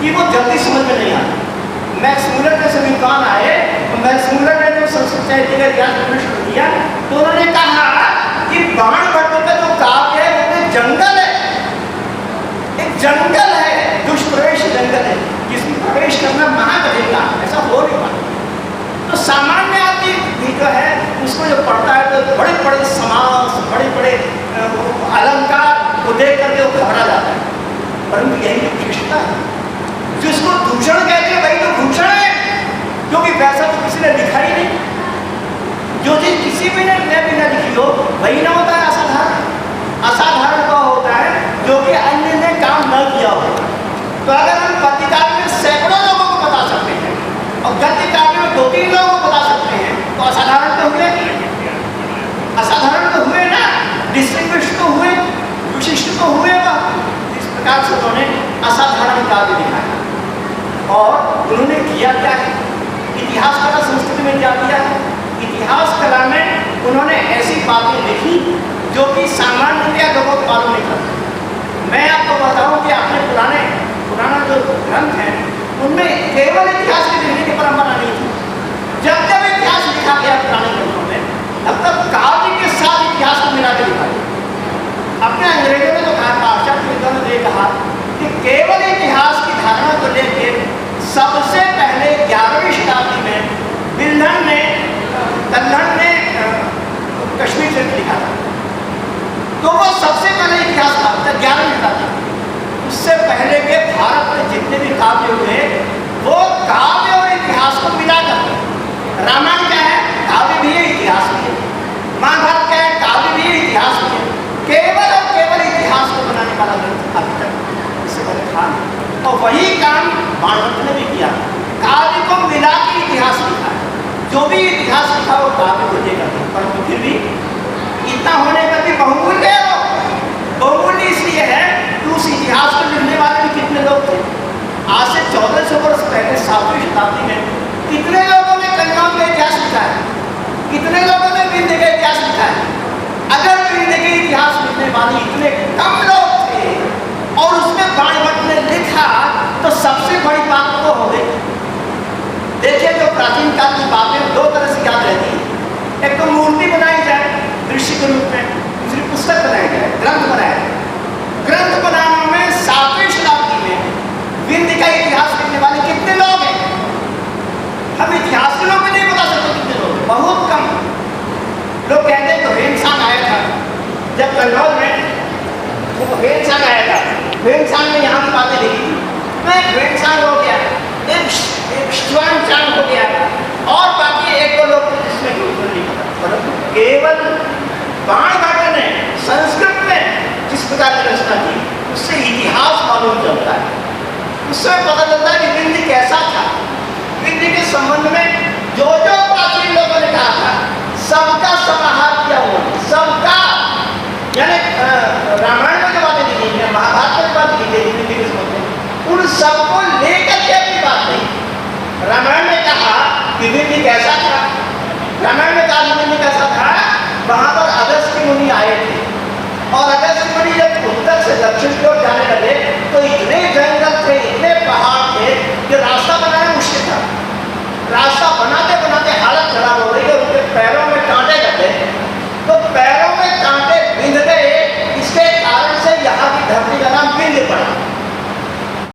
कि वो जल्दी समझ में नहीं आता। मैक्स मूलर जैसे विद्वान आए तो मैक्स मूलर ने जो संस्कृत साहित्य का इतिहास पढ़ना शुरू किया तो उन्होंने कहा कि बाणभट्ट का जो काव्य है वो एक जंगल है, एक जंगल है, दुष्प्रवेश जंगल है जिसमें प्रवेश करना महाकठिन काम, ऐसा हो नहीं पाता। तो सामान्य आदमी भी जो है उसको जो पढ़ता है तो बड़े बड़े समास, बड़े बड़े अलंकार को देख करके वो घबरा जाता है, परंतु यही विशिष्टता है। जिसको दूषण कहते हैं वही तो भूषण है, क्योंकि वैसा तो किसी ने लिखा ही नहीं। जो चीज किसी भी ने भी ना लिखी हो वही ना होता है असाधारण। असाधारण तो होता है जो कि अन्य ने काम न किया हो। तो अगर हम पद्य काव्य में सैकड़ों लोगों को बता सकते हैं और गद्य काव्य में 2-3 लोगों को बता सकते हैं तो असाधारण तो हुए, असाधारण तो हुए ना, डिस्टिंग्विश्ड तो हुए, विशिष्ट तो हुए। इस प्रकार से उन्होंने असाधारण काव्य दिखाया। और उन्होंने किया क्या है, इतिहास कला संस्कृति में क्या किया है, इतिहास कला में उन्होंने ऐसी बातें लिखी जो कि सामान्य लोगों को मालूम नहीं करते। मैं आपको बताऊं कि आपने पुराना जो ग्रंथ है उनमें केवल इतिहास की लिखने की परंपरा नहीं थी। जब जब इतिहास लिखा गया पुराने ग्रंथों में तब तब काव्य के साथ इतिहास को मिला के लिखा गया। अपने अंग्रेजों ने तो कहा, पाश्चात्य विद्वानों ने कहा कि केवल इतिहास की धारणा को लेकर सबसे पहले 11वीं शताब्दी में कल्हण ने कश्मीर से लिखा था। तो वो सबसे पहले इतिहास था 11वीं शताब्दी। उससे पहले के भारत में जितने भी काव्य हुए वो काव्य और इतिहास को मिलाकर, रामायण क्या है, काव्य भी है इतिहास भी है, महाभारत क्या है, काव्य भी है इतिहास भी है। केवल और केवल इतिहास को बनाने वाला ग्रंथ अभी तक इससे पहले था नहीं। और वही काम बाणभट्ट ने भी किया, काव्य को मिला के इतिहास लिखा है। जो भी इतिहास लिखा वो काव्य को लेकर, परंतु फिर भी इतना होने पर भी बहुमूल्य है। बहुमूल्य इसलिए है कि उस इतिहास को लिखने वाले भी कितने लोग थे। आज से 1400 वर्ष पहले 7वीं शताब्दी में कितने लोगों ने कन्नौज का इतिहास लिखा है, कितने लोगों ने विंध्य का इतिहास लिखा है। अगर विंध्य के इतिहास लिखने वाले इतने कम लोग थे और उसमें बाणभट्ट ने लिखा तो सबसे बड़ी बात वो हो गई। देखिए, जो प्राचीन काल की बातें 2 तरह से याद रहती है। एक तो मूर्ति बनाई जाए दृश्य के रूप में, दूसरी पुस्तक बनाई जाए, ग्रंथ बनाया जाए। ग्रंथ बनाने में 7वीं शताब्दी में विंध्य का इतिहास लिखने वाले कितने लोग हैं, हम इतिहास के लोग भी नहीं बता सकते कितने लोग हैं, बहुत कम लोग कहते हैं। तो हेमसांग आया था जब कन्नौज में, वो हेमसांग आया था, हेमसांग ने यहाँ की बातें लिखी थी। तो एक हेमसांग हो गया, एक श्वानचांग हो गया और बाकी 1-2 लोग जिसमें नहीं पता। परंतु केवल बाणभट्ट ने संस्कृत में जिस प्रकार की रचना की उससे इतिहास मालूम चलता है, उससे पता चलता है कि विंध्य कैसा था। विंध्य के संबंध में जो जो प्राचीन लोगों ने कहा था सबका समाहार किया हुआ, सबका, यानी रामायण में जो बातें लिखी है, महाभारत में बात लिखी है विंध्य के संबंध में, उन सबको लेकर के अपनी बात नहीं। रामायण ने कहा कि विंध्य कैसा था, रामायण में कहा विंध्य कैसा था, वहां पर अगस्त्य मुनि आए थे और अगस्त्य मुनि जब उत्तर से